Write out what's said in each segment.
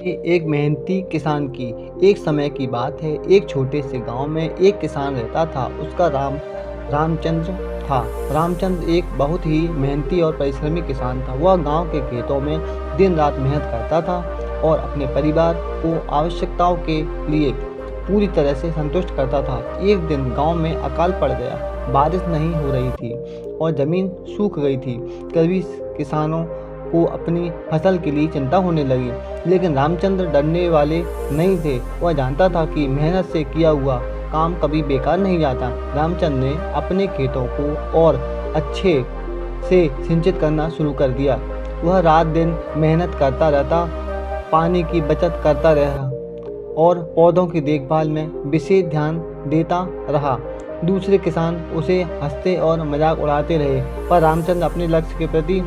ये एक मेहनती किसान की एक समय की बात है। एक छोटे से गांव में एक किसान रहता था। उसका रामचंद्र था। रामचंद्र एक बहुत ही मेहनती और परिश्रमी किसान था। वह गांव के खेतों में दिन रात मेहनत करता था और अपने परिवार को आवश्यकताओं के लिए पूरी तरह से संतुष्ट करता था। एक दिन गांव में अकाल पड़ गया। बारिश नहीं हो रही थी और जमीन सूख गई थी। कभी किसानों को अपनी फसल के लिए चिंता होने लगी, लेकिन रामचंद्र डरने वाले नहीं थे। वह जानता था कि मेहनत से किया हुआ काम कभी बेकार नहीं जाता। रामचंद्र ने अपने खेतों को और अच्छे से सिंचित करना शुरू कर दिया। वह रात दिन मेहनत करता रहता, पानी की बचत करता रहा और पौधों की देखभाल में विशेष ध्यान देता रहा। दूसरे किसान उसे हंसते और मजाक उड़ाते रहे, पर रामचंद्र अपने लक्ष्य के प्रति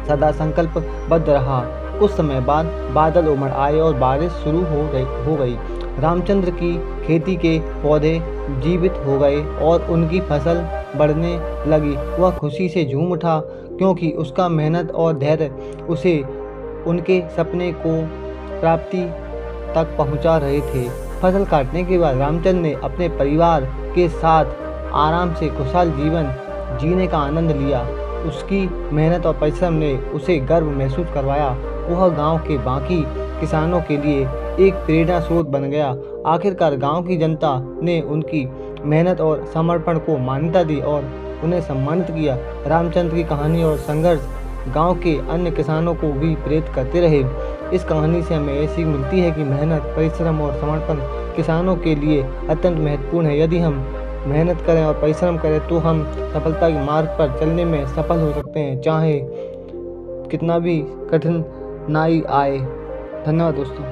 सदा संकल्पबद्ध रहा। कुछ समय बाद बादल उमड़ आए और बारिश शुरू हो गई। रामचंद्र की खेती के पौधे जीवित हो गए और उनकी फसल बढ़ने लगी। वह खुशी से झूम उठा, क्योंकि उसका मेहनत और धैर्य उसे उनके सपने को प्राप्ति तक पहुंचा रहे थे। फसल काटने के बाद रामचंद्र ने अपने परिवार के साथ आराम से खुशहाल जीवन जीने का आनंद लिया। उसकी मेहनत और परिश्रम ने उसे गर्व महसूस करवाया। वह गांव के बाकी किसानों के लिए एक प्रेरणा स्रोत बन गया। आखिरकार गांव की जनता ने उनकी मेहनत और समर्पण को मान्यता दी और उन्हें सम्मानित किया। रामचंद्र की कहानी और संघर्ष गांव के अन्य किसानों को भी प्रेरित करते रहे। इस कहानी से हमें ये सीख मिलती है कि मेहनत, परिश्रम और समर्पण किसानों के लिए अत्यंत महत्वपूर्ण है। यदि हम मेहनत करें और परिश्रम करें तो हम सफलता के मार्ग पर चलने में सफल हो सकते हैं, चाहे कितना भी कठिनाई आए। धन्यवाद दोस्तों।